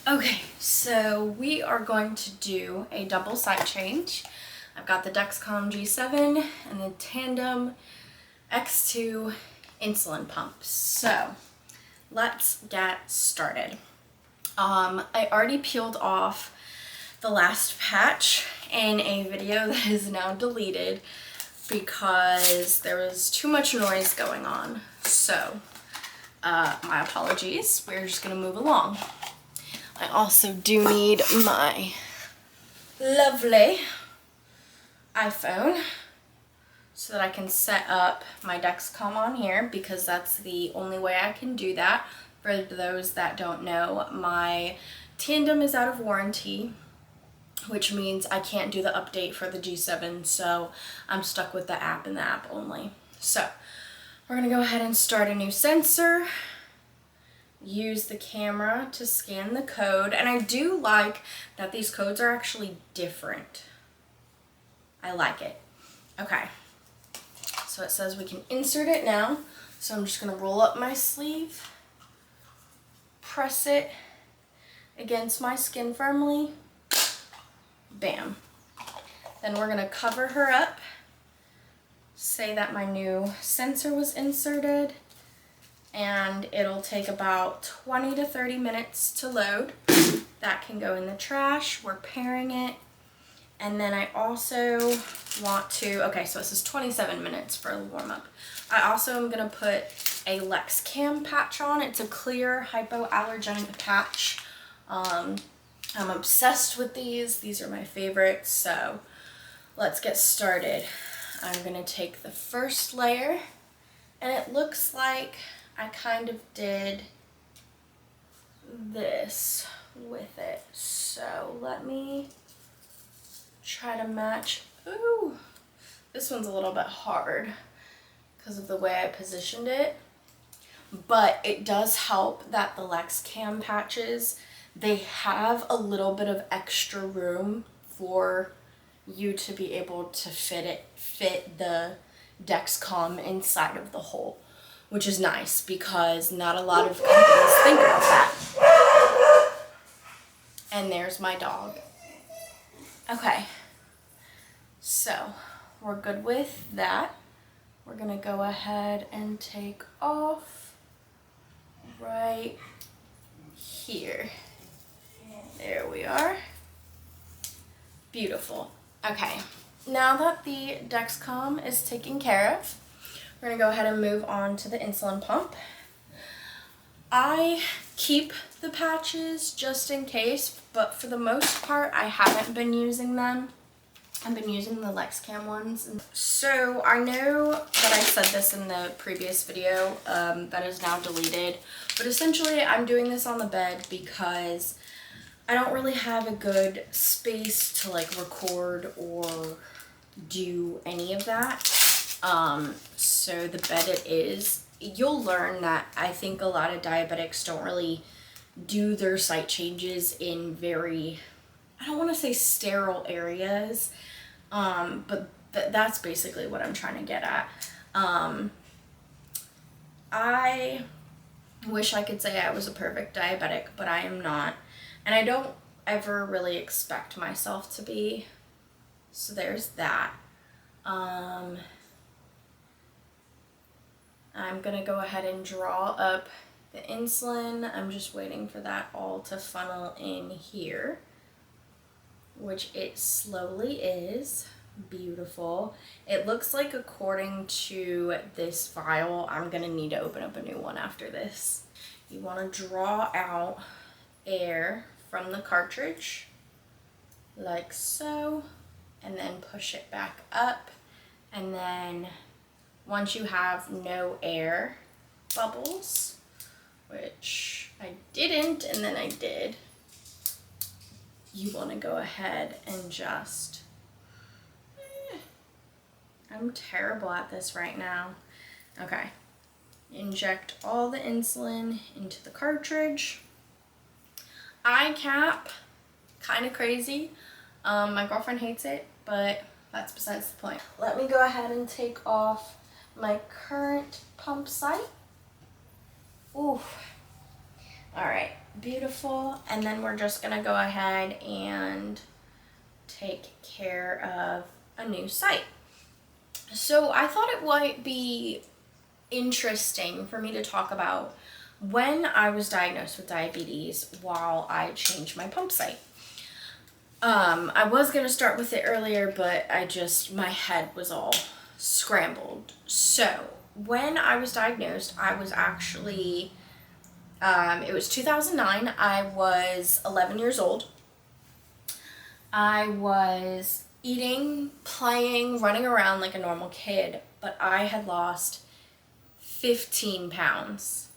Okay, so we are going to do a double side change. I've got the Dexcom G7 and the Tandem X2 insulin pump. So let's get started. I already peeled off the last patch in a video that is now deleted because there was too much noise going on. So my apologies. We're just gonna move along. I also do need my lovely iPhone so that I can set up my Dexcom on here, because that's the only way I can do that. For those that don't know, my Tandem is out of warranty, which means I can't do the update for the G7, so I'm stuck with the app and the app only. So we're gonna go ahead and start a new sensor, use the camera to scan the code, and I do like that these codes are actually different. I like it. Okay, so it says we can insert it now, so I'm just gonna roll up my sleeve, press it against my skin firmly, bam. Then we're gonna cover her up, say that my new sensor was inserted, and it'll take about 20 to 30 minutes to load. That can go in the trash. We're pairing it. And then I also want to, okay, so this is 27 minutes for a warm up. I also am gonna put a Lexcam patch on. It's a clear hypoallergenic patch. I'm obsessed with these. These are my favorites. So let's get started. I'm gonna take the first layer, and it looks like I kind of did this with it. So let me try to match. Ooh, this one's a little bit hard because of the way I positioned it. But it does help that the Lexcam patches, they have a little bit of extra room for you to be able to fit the Dexcom inside of the hole, which is nice because not a lot of companies think about that. And there's my dog. Okay, so we're good with that. We're gonna go ahead and take off right here. There we are. Beautiful. Okay, now that the Dexcom is taken care of, we're gonna go ahead and move on to the insulin pump. I keep the patches just in case, but for the most part, I haven't been using them. I've been using the Lexcam ones. So I know that I said this in the previous video that is now deleted, but essentially I'm doing this on the bed because I don't really have a good space to like record or do any of that. So the bed it is. You'll learn that I think a lot of diabetics don't really do their site changes in very, I don't want to say sterile areas, but that's basically what I'm trying to get at. I wish I could say I was a perfect diabetic, but I am not. And I don't ever really expect myself to be. So there's that. I'm gonna go ahead and draw up the insulin. I'm just waiting for that all to funnel in here, which it slowly is. Beautiful. It looks like according to this file, I'm gonna need to open up a new one after this. You wanna draw out air from the cartridge, like so, and then push it back up, and then once you have no air bubbles, which I didn't and then I did, you want to go ahead and just, I'm terrible at this right now. Okay, inject all the insulin into the cartridge. Eye cap, kind of crazy. My girlfriend hates it, but that's besides the point. Let me go ahead and take off my current pump site. Ooh, All right, beautiful. And then we're just gonna go ahead and take care of a new site. So I thought it might be interesting for me to talk about when I was diagnosed with diabetes while I changed my pump site. I was gonna start with it earlier, but my head was all scrambled. So when I was diagnosed, I was actually, it was 2009. I was 11 years old. I was eating, playing, running around like a normal kid, but I had lost 15 pounds.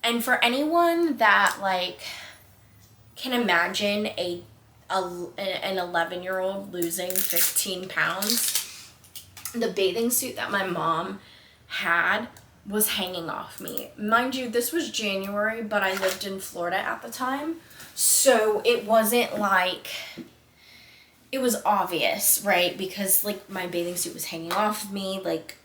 And for anyone that like can imagine an 11-year-old losing 15 pounds, the bathing suit that my mom had was hanging off me. Mind you, this was January, but I lived in Florida at the time, so it wasn't like, it was obvious, right? Because like my bathing suit was hanging off of me, like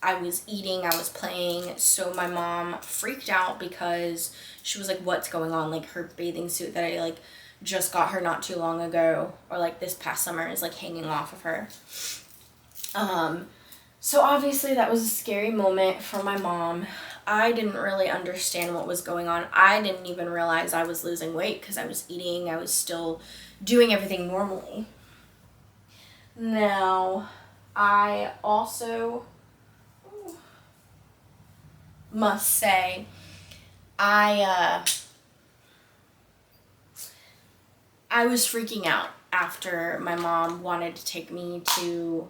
I was eating, I was playing, so my mom freaked out because she was like, what's going on? Like her bathing suit that I like just got her not too long ago, or like this past summer, is like hanging off of her. So obviously that was a scary moment for my mom. I didn't really understand what was going on. I didn't even realize I was losing weight because I was eating, I was still doing everything normally. Now, I also must say, I was freaking out after my mom wanted to take me to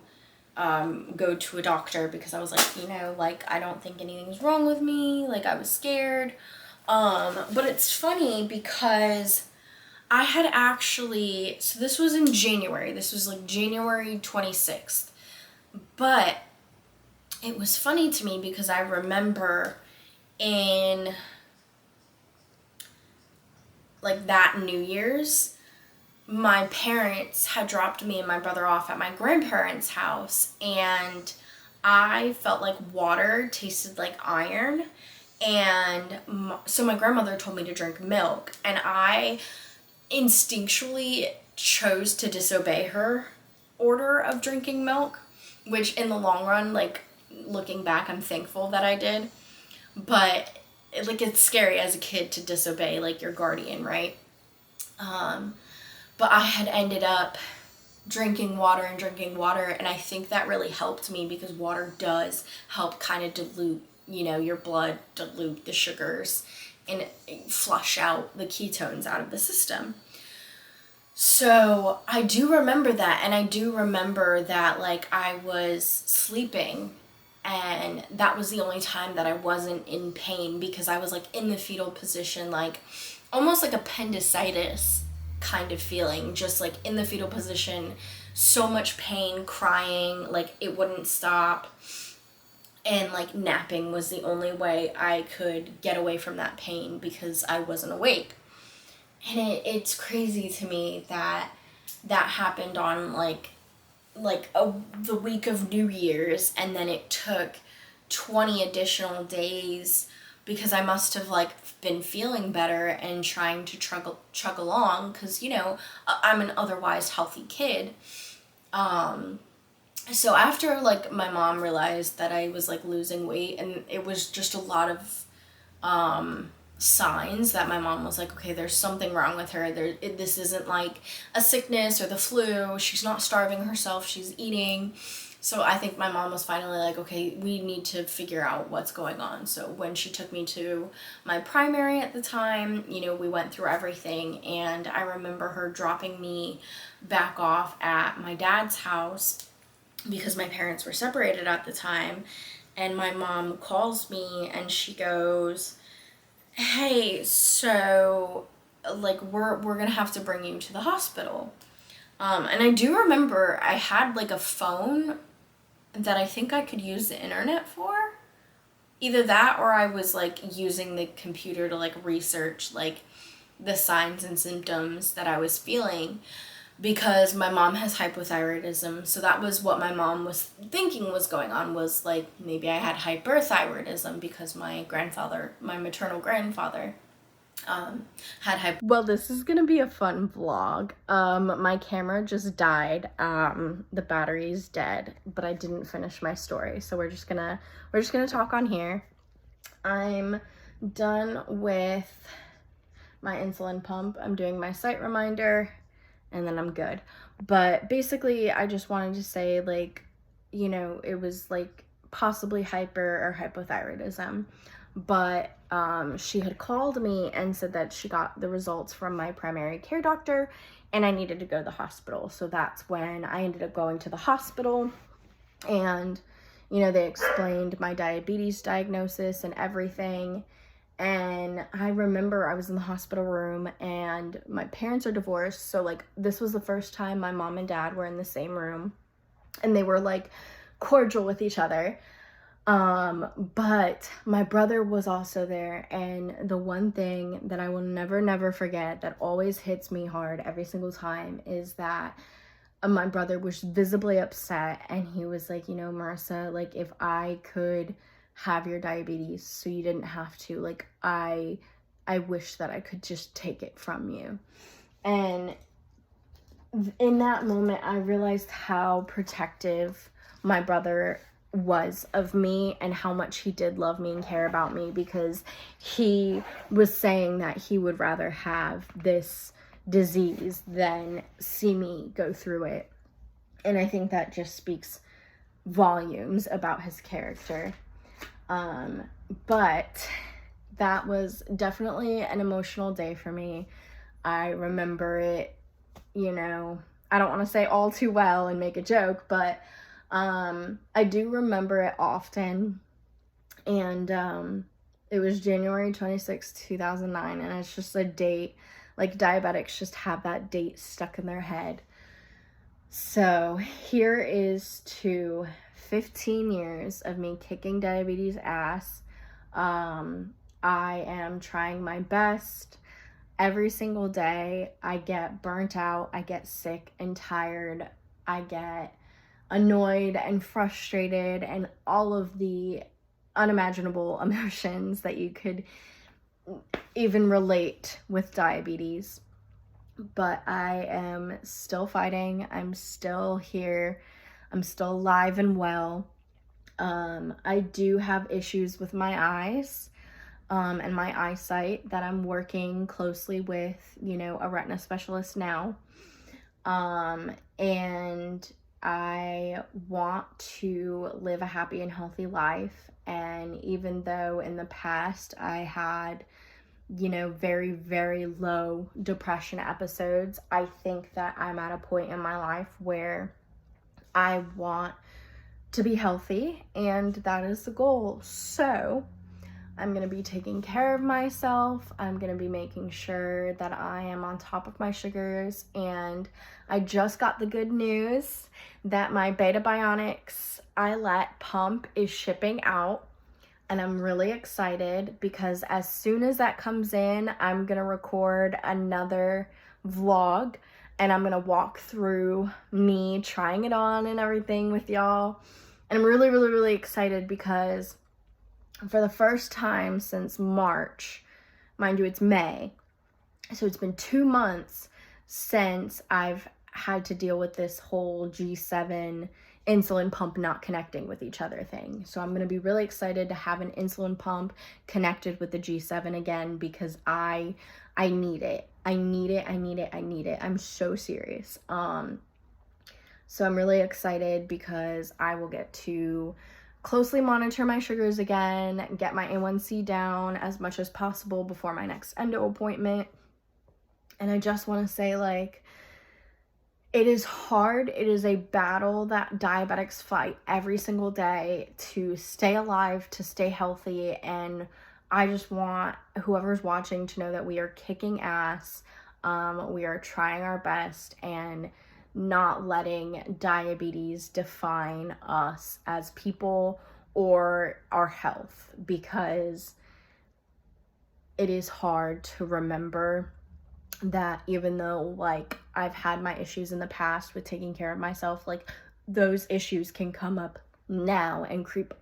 go to a doctor because I was like, you know, like, I don't think anything's wrong with me. Like, I was scared. But it's funny because I had actually, so this was in January. This was like January 26th. But it was funny to me because I remember in like that New Year's, my parents had dropped me and my brother off at my grandparents' house, and I felt like water tasted like iron, and so my grandmother told me to drink milk, and I instinctually chose to disobey her order of drinking milk, which in the long run, like looking back, I'm thankful that I did, but like it's scary as a kid to disobey like your guardian, right? But I had ended up drinking water, and I think that really helped me because water does help kind of dilute, you know, your blood, dilute the sugars and flush out the ketones out of the system. So I do remember that, and I do remember that like I was sleeping, and that was the only time that I wasn't in pain because I was like in the fetal position, like almost like appendicitis kind of feeling, just like in the fetal position, so much pain, crying, like it wouldn't stop, and like napping was the only way I could get away from that pain because I wasn't awake. And it's crazy to me that that happened on the week of New Year's, and then it took 20 additional days because I must have like been feeling better and trying to chug along because, you know, I'm an otherwise healthy kid. So after like my mom realized that I was like losing weight, and it was just a lot of signs that my mom was like, okay, there's something wrong with her. This isn't like a sickness or the flu. She's not starving herself. She's eating. So I think my mom was finally like, okay, we need to figure out what's going on. So when she took me to my primary at the time, you know, we went through everything, and I remember her dropping me back off at my dad's house because my parents were separated at the time, and my mom calls me and she goes, hey, so like we're gonna have to bring you to the hospital. And I do remember I had like a phone that I think I could use the internet for. Either that, or I was like using the computer to like research like the signs and symptoms that I was feeling, because my mom has hypothyroidism. So that was what my mom was thinking was going on, was like maybe I had hyperthyroidism because my maternal grandfather Well, this is gonna be a fun vlog. My camera just died. The battery's dead, but I didn't finish my story, so we're just gonna talk on here. I'm done with my insulin pump. I'm doing my site reminder, and then I'm good. But basically, I just wanted to say, like, you know, it was like possibly hyper or hypothyroidism, but she had called me and said that she got the results from my primary care doctor and I needed to go to the hospital. So that's when I ended up going to the hospital, and you know, they explained my diabetes diagnosis and everything. And I remember I was in the hospital room, and my parents are divorced, so like this was the first time my mom and dad were in the same room, and they were like cordial with each other. But my brother was also there, and the one thing that I will never forget that always hits me hard every single time is that my brother was visibly upset, and he was like, you know, Marissa, like, if I could have your diabetes so you didn't have to, like, I wish that I could just take it from you. And in that moment, I realized how protective my brother was of me and how much he did love me and care about me, because he was saying that he would rather have this disease than see me go through it. And I think that just speaks volumes about his character. But that was definitely an emotional day for me. I remember it, you know, I don't want to say all too well and make a joke, but I do remember it often. And it was January 26, 2009, and it's just a date. Like, diabetics just have that date stuck in their head. So here is to 15 years of me kicking diabetes ass. I am trying my best every single day. I get burnt out, I get sick and tired, I get annoyed and frustrated, and all of the unimaginable emotions that you could even relate with diabetes. But I am still fighting. I'm still here. I'm still alive and well. I do have issues with my eyes and my eyesight that I'm working closely with, you know, a retina specialist now. And I want to live a happy and healthy life. And even though in the past I had, you know, very low depression episodes, I think that I'm at a point in my life where I want to be healthy, and that is the goal. So I'm going to be taking care of myself. I'm going to be making sure that I am on top of my sugars. And I just got the good news that my Beta Bionics iLet pump is shipping out. And I'm really excited because as soon as that comes in, I'm going to record another vlog. And I'm going to walk through me trying it on and everything with y'all. And I'm really excited because for the first time since March, mind you, it's May, so it's been 2 months since I've had to deal with this whole G7 insulin pump not connecting with each other thing. So I'm going to be really excited to have an insulin pump connected with the G7 again, because I need it. I need it. I'm so serious. So I'm really excited because I will get to closely monitor my sugars again, get my A1C down as much as possible before my next endo appointment. And I just want to say, like, it is hard. It is a battle that diabetics fight every single day to stay alive, to stay healthy. And I just want whoever's watching to know that we are kicking ass. We are trying our best and not letting diabetes define us as people or our health, because it is hard to remember that even though, like, I've had my issues in the past with taking care of myself, like, those issues can come up now and creep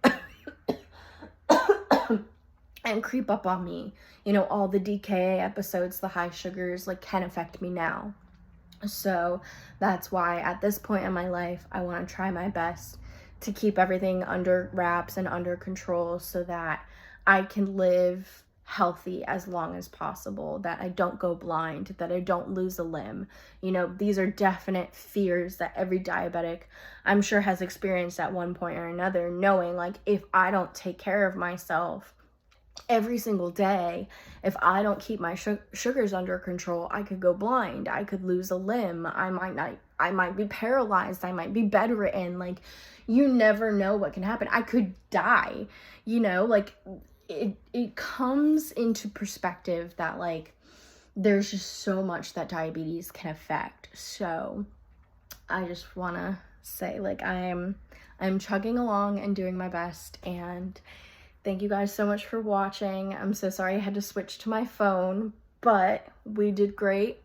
and creep up on me. You know, all the DKA episodes, the high sugars, like, can affect me now. So that's why at this point in my life, I want to try my best to keep everything under wraps and under control so that I can live healthy as long as possible, that I don't go blind, that I don't lose a limb. You know, these are definite fears that every diabetic, I'm sure, has experienced at one point or another, knowing, like, if I don't take care of myself every single day, if I don't keep my sugars under control, I could go blind, I could lose a limb, I might be paralyzed, I might be bedridden. Like, you never know what can happen. I could die, you know, like, it comes into perspective that, like, there's just so much that diabetes can affect. So I just want to say, like, I'm chugging along and doing my best, and thank you guys so much for watching. I'm so sorry I had to switch to my phone, but we did great.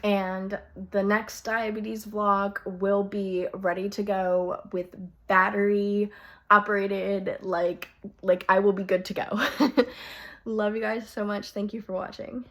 And the next diabetes vlog will be ready to go with battery operated, like I will be good to go. Love you guys so much. Thank you for watching.